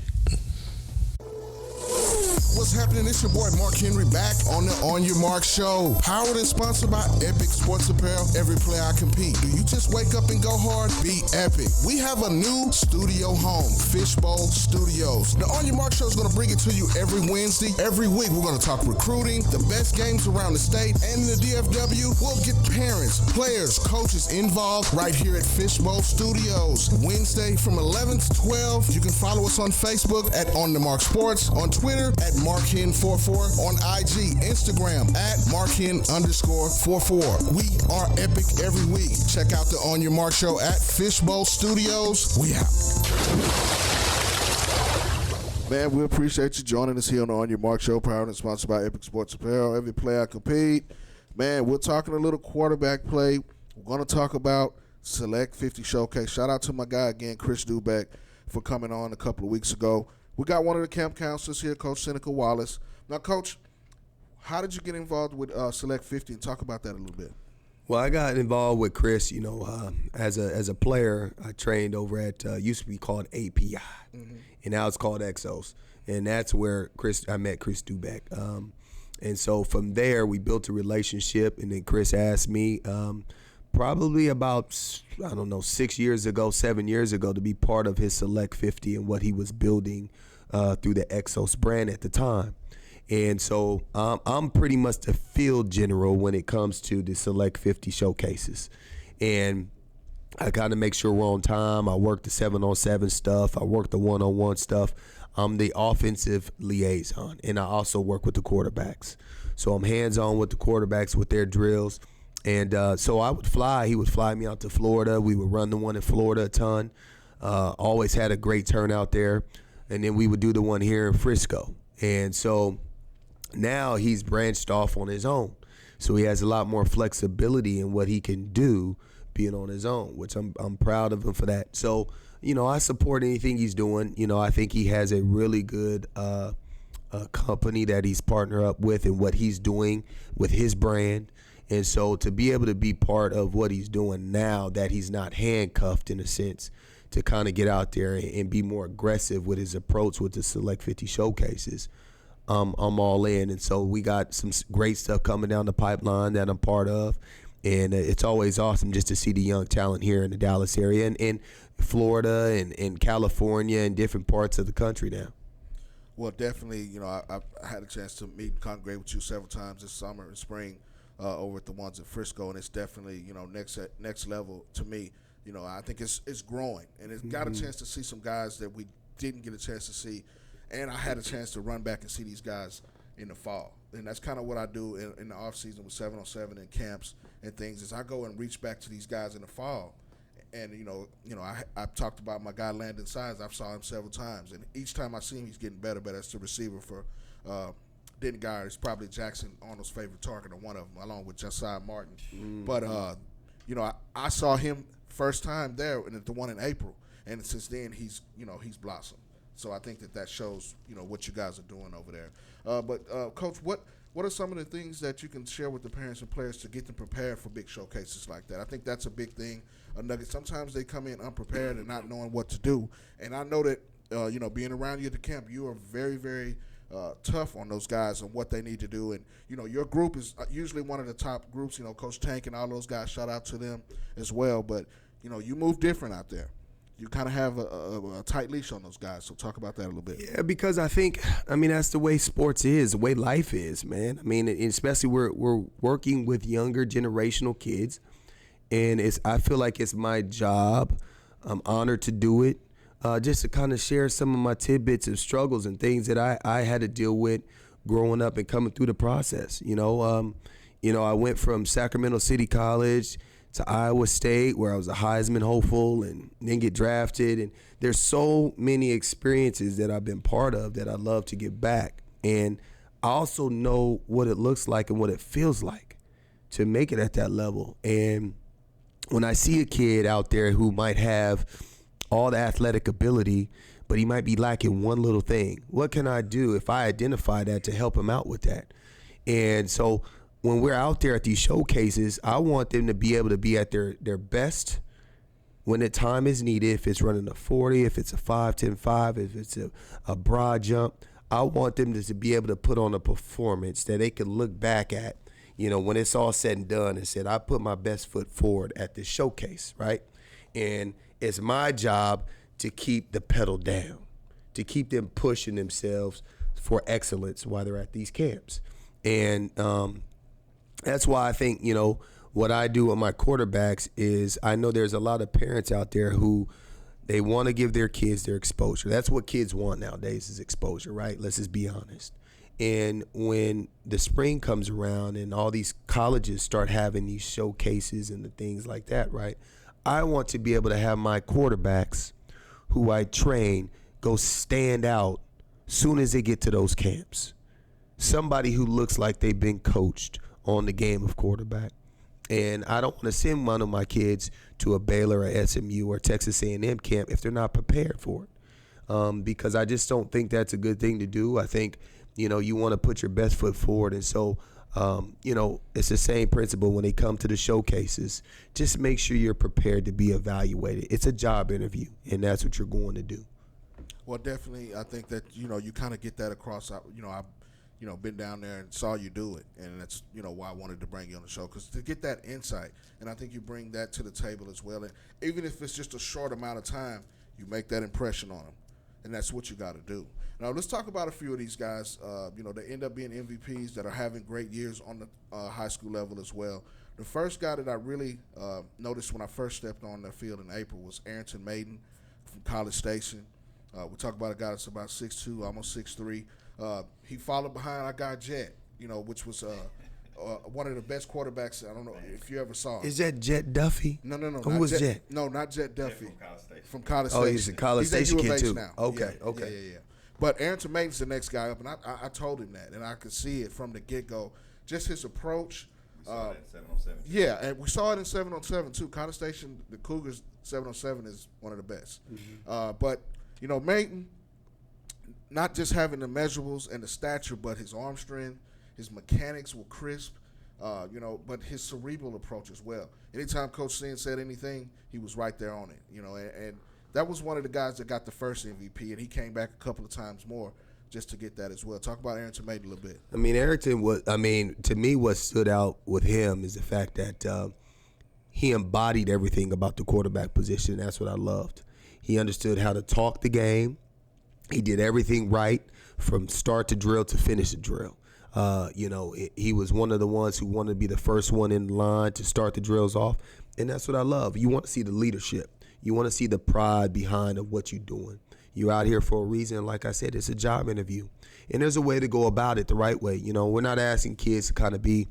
What's happening? It's your boy Mark Henry back on the On Your Mark Show. Powered and sponsored by Epic Sports Apparel. Every play I compete. Do you just wake up and go hard? Be epic. We have a new studio home, Fishbowl Studios. The On Your Mark Show is going to bring it to you every Wednesday. Every week we're going to talk recruiting, the best games around the state, and in the DFW. We'll get parents, players, coaches involved right here at Fishbowl Studios. Wednesday from 11 to 12. You can follow us on Facebook at On The Mark Sports, on Twitter at MarkHen44, on IG, Instagram at MarkHen_44. We are epic every week. Check out the On Your Mark Show at Fishbowl Studios. We out. Man, we appreciate you joining us here on the On Your Mark Show, powered and sponsored by Epic Sports Apparel. Every play I compete. Man, we're talking a little quarterback play. We're going to talk about Select 50 Showcase. Shout out to my guy again, Chris Duback, for coming on a couple of weeks ago. We got one of the camp counselors here, Coach Seneca Wallace. Now, Coach, how did you get involved with Select 50, and talk about that a little bit? Well, I got involved with Chris, as a player. I trained over at used to be called API, and now it's called Exos, and that's where I met Chris Duback. And so from there, we built a relationship, and then Chris asked me probably about, 7 years ago, to be part of his Select 50 and what he was building through the Exos brand at the time. And so I'm pretty much the field general when it comes to the Select 50 showcases. And I got to make sure we're on time. I work the 7-on-7 stuff. I work the 1-on-1 stuff. I'm the offensive liaison, and I also work with the quarterbacks. So I'm hands-on with the quarterbacks with their drills. And so I would fly. He would fly me out to Florida. We would run the one in Florida a ton. Always had a great turnout there. And then we would do the one here in Frisco. And so now he's branched off on his own. So he has a lot more flexibility in what he can do being on his own, which I'm proud of him for that. So, I support anything he's doing. I think he has a really good company that he's partnered up with and what he's doing with his brand. And so to be able to be part of what he's doing now, that he's not handcuffed in a sense, to kind of get out there and be more aggressive with his approach with the Select 50 showcases, I'm all in. And so we got some great stuff coming down the pipeline that I'm part of. And it's always awesome just to see the young talent here in the Dallas area and in Florida and in California and different parts of the country now. Well, definitely, I had a chance to meet and congregate with you several times this summer and spring over at the ones at Frisco, and it's definitely, next level to me. I think it's growing, and it's got a chance to see some guys that we didn't get a chance to see, and I had a chance to run back and see these guys in the fall. and that's kind of what I do in the off season with 7-on-7 and camps and things, is I go and reach back to these guys in the fall. And, I've talked about my guy Landon Sides. I've saw him several times. And each time I see him, he's getting better. But that's the receiver for Denton Guy. It's probably Jackson Arnold's favorite target, or one of them, along with Josiah Martin. Mm-hmm. But, I saw him first time there, and the one in April. And since then, he's blossomed. So I think that shows, what you guys are doing over there. But Coach, what are some of the things that you can share with the parents and players to get them prepared for big showcases like that? I think that's a big thing, a nugget. Sometimes they come in unprepared and not knowing what to do. And I know that, being around you at the camp, you are very, very tough on those guys and what they need to do. And, your group is usually one of the top groups, Coach Tank and all those guys, shout out to them as well. But, you move different out there. You kind of have a tight leash on those guys. So talk about that a little bit. Yeah, because I think, that's the way sports is, the way life is, man. Especially we're working with younger generational kids, and I feel like it's my job. I'm honored to do it, just to kind of share some of my tidbits of struggles and things that I had to deal with growing up and coming through the process. I went from Sacramento City College to Iowa State, where I was a Heisman hopeful and then get drafted. And there's so many experiences that I've been part of that I love to give back. And I also know what it looks like and what it feels like to make it at that level. And when I see a kid out there who might have all the athletic ability, but he might be lacking one little thing, what can I do if I identify that to help him out with that? And so when we're out there at these showcases, I want them to be able to be at their best when the time is needed. If it's running a 40, if it's a 5-10-5, if it's a broad jump, I want them to be able to put on a performance that they can look back at, when it's all said and done, and said, I put my best foot forward at this showcase, right? And it's my job to keep the pedal down, to keep them pushing themselves for excellence while they're at these camps. And that's why I think, what I do with my quarterbacks is I know there's a lot of parents out there who they want to give their kids their exposure. That's what kids want nowadays, is exposure, right? Let's just be honest. And when the spring comes around and all these colleges start having these showcases and the things like that, right? I want to be able to have my quarterbacks who I train go stand out soon as they get to those camps. Somebody who looks like they've been coached on the game of quarterback. And I don't want to send one of my kids to a Baylor or SMU or Texas A&M camp if they're not prepared for it, because I just don't think that's a good thing to do. I think, you want to put your best foot forward. And so, it's the same principle when they come to the showcases. Just make sure you're prepared to be evaluated. It's a job interview, and that's what you're going to do. Well, definitely, I think that, you kind of get that across. I've been down there and saw you do it, and that's, why I wanted to bring you on the show, because to get that insight, and I think you bring that to the table as well. And even if it's just a short amount of time, you make that impression on them, and that's what you got to do. Now, let's talk about a few of these guys, they end up being MVPs that are having great years on the high school level as well. The first guy that I really noticed when I first stepped on the field in April was Arrington Maiden from College Station. We talk about a guy that's about 6'2", almost 6'3". He followed behind our guy Jet, which was one of the best quarterbacks. I don't know if you ever saw him. Is that Jet Duffy? No. Who was Jet? No, not Jet Duffy. Jet from College Station. Oh, he's a College Station kid too. Now. Okay. Yeah. But Arrington Maiden's the next guy up, and I told him that, and I could see it from the get-go. Just his approach. We saw it in 7-on-7. Yeah, and we saw it in 7-on-7 too. College Station, the Cougars 7-on-7 is one of the best. Mm-hmm. But Maiden, not just having the measurables and the stature, but his arm strength, his mechanics were crisp, but his cerebral approach as well. Anytime Coach Sin said anything, he was right there on it, and that was one of the guys that got the first MVP, and he came back a couple of times more just to get that as well. Talk about Arrington Maiden a little bit. Arrington was, to me, what stood out with him is the fact that he embodied everything about the quarterback position. That's what I loved. He understood how to talk the game. He did everything right from start to drill to finish the drill. He was one of the ones who wanted to be the first one in line to start the drills off, and that's what I love. You want to see the leadership. You want to see the pride behind of what you're doing. You're out here for a reason. Like I said, it's a job interview. And there's a way to go about it the right way. We're not asking kids to kind of be,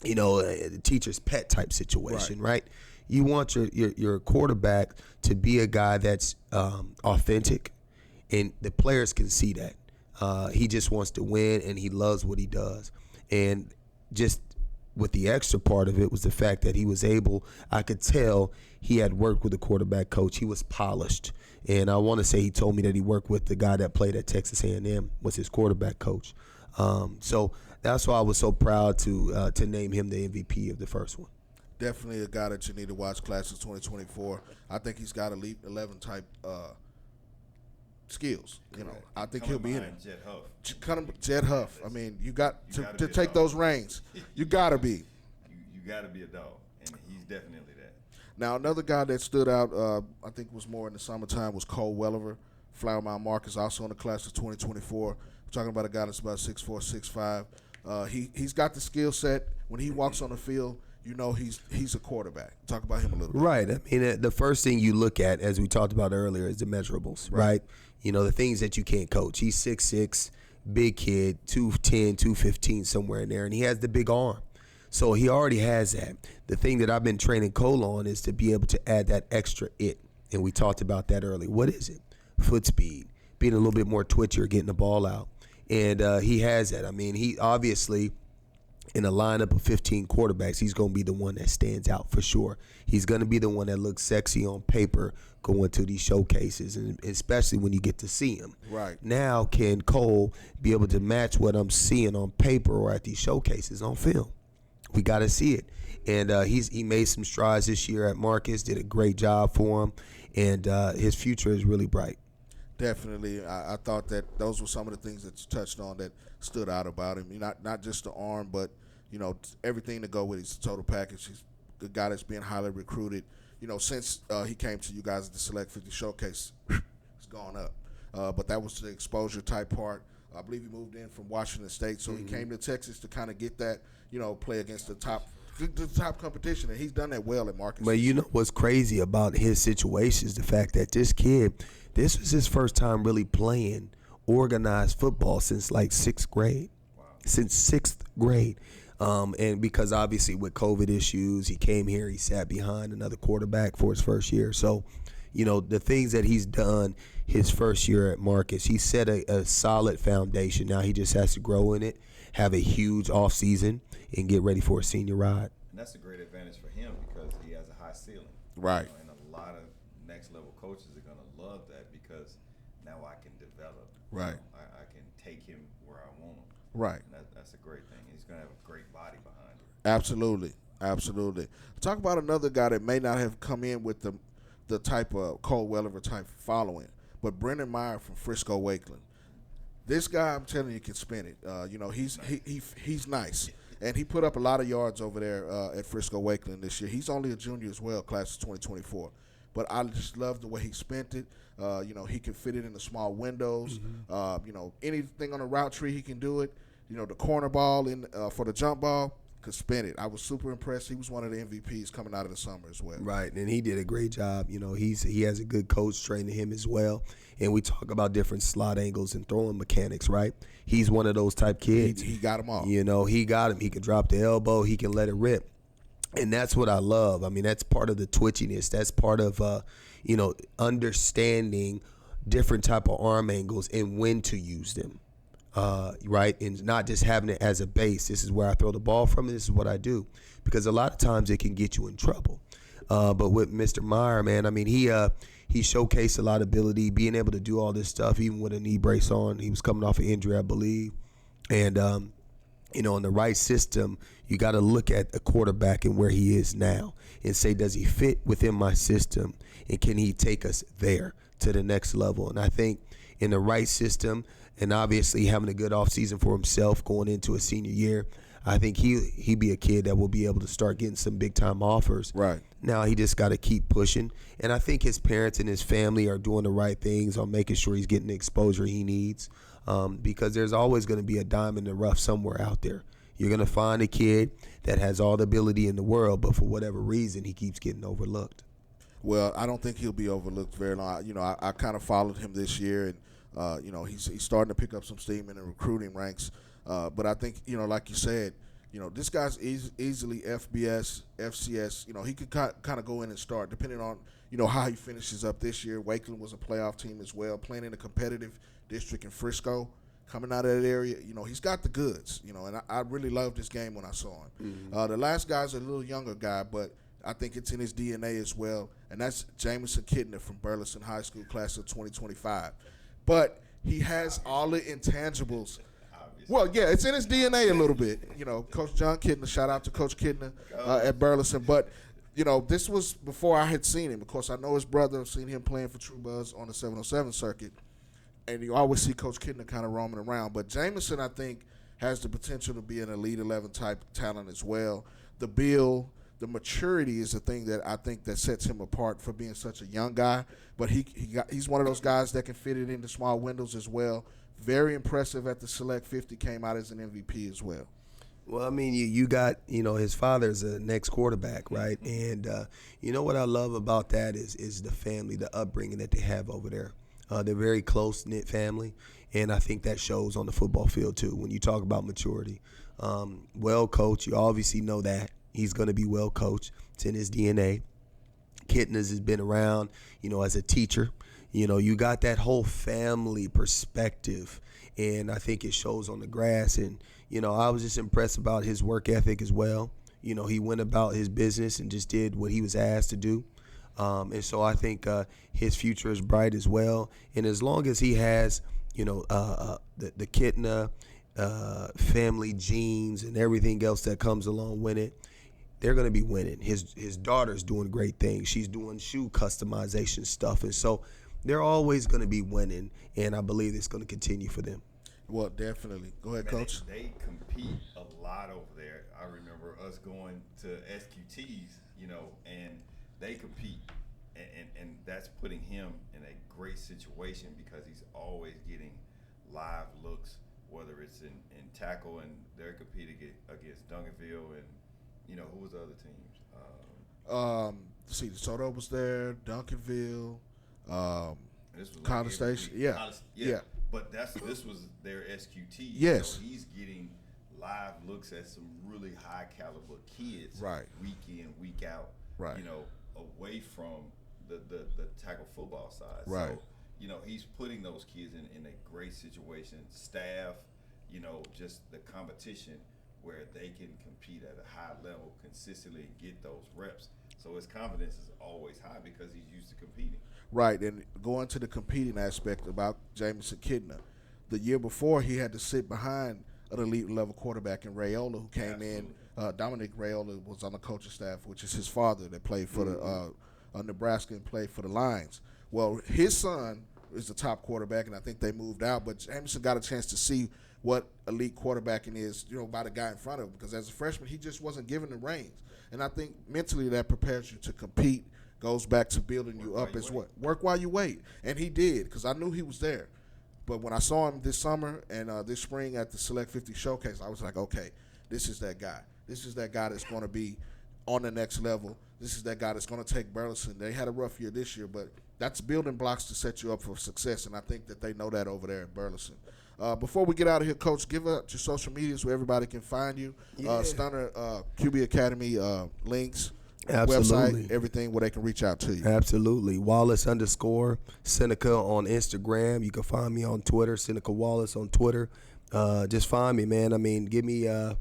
a teacher's pet type situation, right? You want your quarterback to be a guy that's authentic, and the players can see that. He just wants to win, and he loves what he does. And just with the extra part of it was the fact that he was able, I could tell he had worked with a quarterback coach. He was polished. And I want to say he told me that he worked with the guy that played at Texas A&M, was his quarterback coach. So that's why I was so proud to name him the MVP of the first one. Definitely a guy that you need to watch, class of 2024. I think he's got Elite 11 type skills. I think he'll be in it. Jet Huff. Jet Huff. I mean, you got to take those reins. You got to be. You got to be a dog, and he's definitely that. Now, another guy that stood out, I think was more in the summertime, was Cole Welliver. Flower Mound Marc is also in the class of 2024. We're talking about a guy that's about 6'4", 6'5". He's got the skill set. When he walks on the field, he's a quarterback. Talk about him a little bit. Right. I mean, the first thing you look at, as we talked about earlier, is the measurables, right? The things that you can't coach. He's 6'6", big kid, 210, 215, somewhere in there, and he has the big arm. So he already has that. The thing that I've been training Cole on is to be able to add that extra it, and we talked about that earlier. What is it? Foot speed, being a little bit more twitchier, getting the ball out, and he has that. I mean, he obviously, in a lineup of 15 quarterbacks, he's going to be the one that stands out for sure. He's going to be the one that looks sexy on paper going to these showcases, and especially when you get to see him. Right. Now, can Cole be able to match what I'm seeing on paper or at these showcases on film? We got to see it. And he made some strides this year at Marcus, did a great job for him, and his future is really bright. Definitely. I thought that those were some of the things that you touched on that stood out about him. Not just the arm, but everything to go with his total package. He's a guy that's being highly recruited. Since he came to you guys at the Select 50 Showcase, it's gone up. But that was the exposure type part. I believe he moved in from Washington State, so he came to Texas to kind of get that, play against the top competition, and he's done that well at Marcus. But what's crazy about his situation is the fact that this kid, this was his first time really playing organized football since like 6th grade. Wow. Since 6th grade. And because obviously with COVID issues, he came here, he sat behind another quarterback for his first year. So, the things that he's done his first year at Marcus, he set a solid foundation. Now he just has to grow in it, have a huge offseason, and get ready for a senior ride. And that's a great advantage for him because he has a high ceiling. Right. And a lot of next-level coaches are going to love that because now I can develop. Right. I can take him where I want him. Right. And that's a great thing. He's going to have a great body behind him. Absolutely. Talk about another guy that may not have come in with the type of Cole Welliver type following, but Brendan Meyer from Frisco Wakeland. This guy, I'm telling you, can spin it. He's nice, and he put up a lot of yards over there at Frisco Wakeland this year. He's only a junior as well, class of 2024. But I just love the way he spent it. He can fit it in the small windows. Anything on the route tree, he can do it. The corner ball for the jump ball, could spin it. I was super impressed. He was one of the MVPs coming out of the summer as well. Right, and he did a great job. He has a good coach training him as well. And we talk about different slot angles and throwing mechanics, right? He's one of those type kids. He got them all. He got him. He can drop the elbow. He can let it rip. And that's what I love. I mean, that's part of the twitchiness. That's part of, understanding different type of arm angles and when to use them. Right, and not just having it as a base. This is where I throw the ball from, and this is what I do, because a lot of times it can get you in trouble. But with Mr. Meyer, man, I mean, he showcased a lot of ability, being able to do all this stuff, even with a knee brace on. He was coming off an injury, I believe, and in the right system, you got to look at a quarterback and where he is now, and say, does he fit within my system, and can he take us there to the next level? And I think in the right system, and obviously having a good offseason for himself going into a senior year, I think he'd be a kid that will be able to start getting some big-time offers. Right. Now he just got to keep pushing. And I think his parents and his family are doing the right things on making sure he's getting the exposure he needs, because there's always going to be a dime in the rough somewhere out there. You're going to find a kid that has all the ability in the world, but for whatever reason, he keeps getting overlooked. Well, I don't think he'll be overlooked very long. I kind of followed him this year, and he's starting to pick up some steam in the recruiting ranks. But I think like you said, this guy's easily FBS, FCS. He could kind of go in and start depending on how he finishes up this year. Wakeland was a playoff team as well, playing in a competitive district in Frisco. Coming out of that area, he's got the goods. And I really loved this game when I saw him. Mm-hmm. The last guy's a little younger guy, but I think it's in his DNA as well, and that's Jamison Kidner from Burleson High School, class of 2025. But he has all the intangibles. Well, yeah, it's in his DNA a little bit. Coach John Kidner, shout out to Coach Kidner at Burleson. But, this was before I had seen him. Of course, I know his brother. I've seen him playing for True Buzz on the 707 circuit. And you always see Coach Kidner kind of roaming around. But Jamison, I think, has the potential to be an Elite 11 type talent as well. The the maturity is the thing that I think that sets him apart for being such a young guy. But he's one of those guys that can fit it into small windows as well. Very impressive at the Select 50, came out as an MVP as well. Well, I mean, you got, his father's a next quarterback, right? And what I love about that is the family, the upbringing that they have over there. They're very close-knit family, and I think that shows on the football field too when you talk about maturity. Well coached, you obviously know that. He's going to be well coached. It's in his DNA. Kidner's has been around, as a teacher. You got that whole family perspective, and I think it shows on the grass. And, I was just impressed about his work ethic as well. He went about his business and just did what he was asked to do. And so I think his future is bright as well. And as long as he has, the Kidner family genes and everything else that comes along with it, they're going to be winning. His daughter's doing great things. She's doing shoe customization stuff. And so they're always going to be winning, and I believe it's going to continue for them. Well, definitely. Go ahead, Coach. They compete a lot over there. I remember us going to SQTs, and they compete. And that's putting him in a great situation because he's always getting live looks, whether it's in tackle, and they're competing against Duncanville and, who was the other teams? See, DeSoto was there, Duncanville, This was College Station. Yeah. But this was their SQT. Yes. So he's getting live looks at some really high caliber kids. Right. Week in, week out. Right. Away from the tackle football side. Right. So, he's putting those kids in a great situation. Staff, just the competition where they can compete at a high level consistently and get those reps. So his confidence is always high because he's used to competing. Right, and going to the competing aspect about Jamison Kidner, the year before he had to sit behind an elite level quarterback in Rayola who came in. Dominic Rayola was on the coaching staff, which is his father that played for the Nebraska and played for the Lions. Well, his son is the top quarterback, and I think they moved out. But Jamison got a chance to see what elite quarterbacking is, by the guy in front of him. Because as a freshman, he just wasn't given the reins. And I think mentally that prepares you to compete. Goes back to building you up as well. Work while you wait. And he did, because I knew he was there. But when I saw him this summer and this spring at the Select 50 Showcase, I was like, okay, this is that guy. This is that guy that's going to be on the next level. This is that guy that's going to take Burleson. They had a rough year this year, but that's building blocks to set you up for success, and I think that they know that over there at Burleson. Before we get out of here, Coach, give out your social medias where everybody can find you. Stunner QB Academy links. Absolutely. Website, everything where they can reach out to you. Absolutely. Wallace _ Seneca on Instagram. You can find me on Twitter, Seneca Wallace on Twitter. Just find me, man. I mean, give me a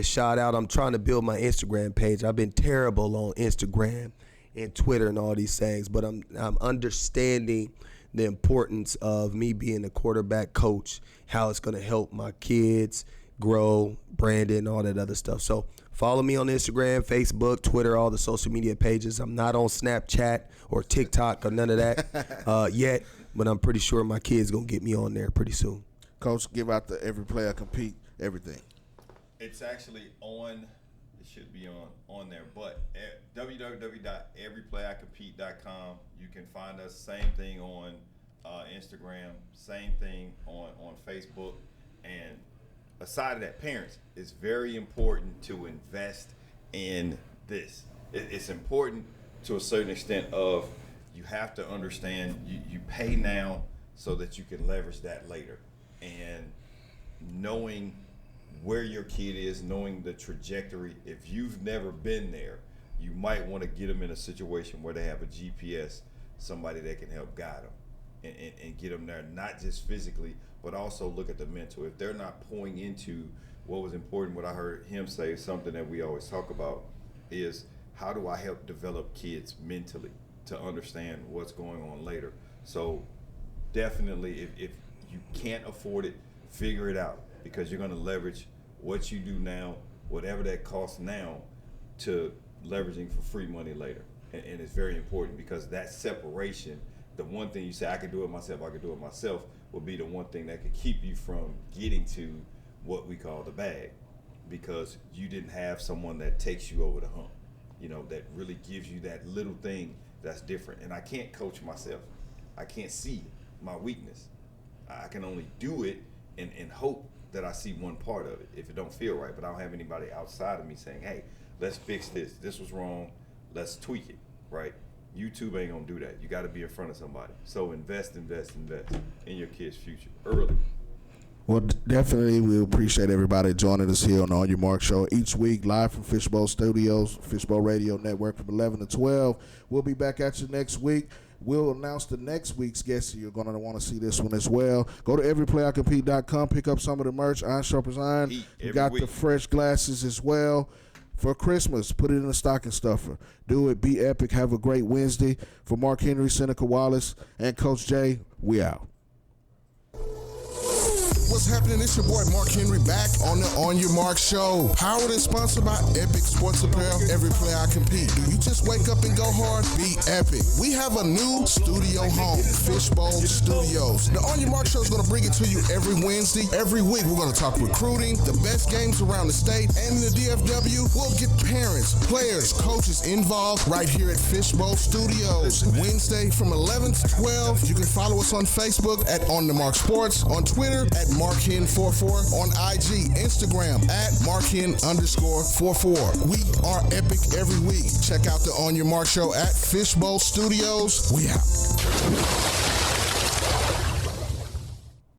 shout out. I'm trying to build my Instagram page. I've been terrible on Instagram and Twitter and all these things, but I'm understanding the importance of me being a quarterback coach, how it's going to help my kids grow, Brandon, all that other stuff. So follow me on Instagram, Facebook, Twitter, all the social media pages. I'm not on Snapchat or TikTok or none of that yet, but I'm pretty sure my kid's going to get me on there pretty soon. Coach, give out the Every Player Compete, everything. It's actually on. It should be on there, but at www.everyplayercompete.com, you can find us. Same thing on Instagram, same thing on Facebook. And aside of that, parents, it's very important to invest in this. It's important to a certain extent of you have to understand you pay now so that you can leverage that later. And knowing where your kid is, knowing the trajectory, if you've never been there, you might want to get them in a situation where they have a GPS, somebody that can help guide them and get them there, not just physically, but also look at the mental. If they're not pouring into what was important, what I heard him say, something that we always talk about, is how do I help develop kids mentally to understand what's going on later. So definitely, if you can't afford it, figure it out, because you're going to leverage what you do now, whatever that costs now, to leveraging for free money later. And it's very important, because that separation, the one thing you say, I can do it myself, will be the one thing that could keep you from getting to what we call the bag, because you didn't have someone that takes you over the hump, that really gives you that little thing that's different. And I can't coach myself. I can't see my weakness. I can only do it and hope that I see one part of it if it don't feel right, but I don't have anybody outside of me saying, hey, let's fix this. This was wrong. Let's tweak it, right? YouTube ain't gonna do that. You gotta be in front of somebody. So invest in your kid's future early. Well, definitely, we appreciate everybody joining us here on the On Your Mark Show each week, live from Fishbowl Studios, Fishbowl Radio Network from 11 to 12. We'll be back at you next week. We'll announce the next week's guest. You're going to want to see this one as well. Go to everyplayIcompete.com, pick up some of the merch, Iron Sharpers Iron. You got the fresh glasses as well. For Christmas, put it in a stocking stuffer. Do it. Be epic. Have a great Wednesday. For Mark Henry, Seneca, Wallace, and Coach Jay, we out. What's happening? It's your boy Mark Henry back on the On Your Mark Show. Powered and sponsored by Epic Sports Apparel. Every play I compete. Do you just wake up and go hard? Be epic. We have a new studio home, Fishbowl Studios. The On Your Mark Show is going to bring it to you every Wednesday. Every week we're going to talk recruiting, the best games around the state, and in the DFW. We'll get parents, players, coaches involved right here at Fishbowl Studios. Wednesday from 11 to 12. You can follow us on Facebook at On The Mark Sports, on Twitter at MarkHen44, on IG, Instagram at MarkHen_44. We are epic every week. Check out the On Your Mark Show at Fishbowl Studios. We out.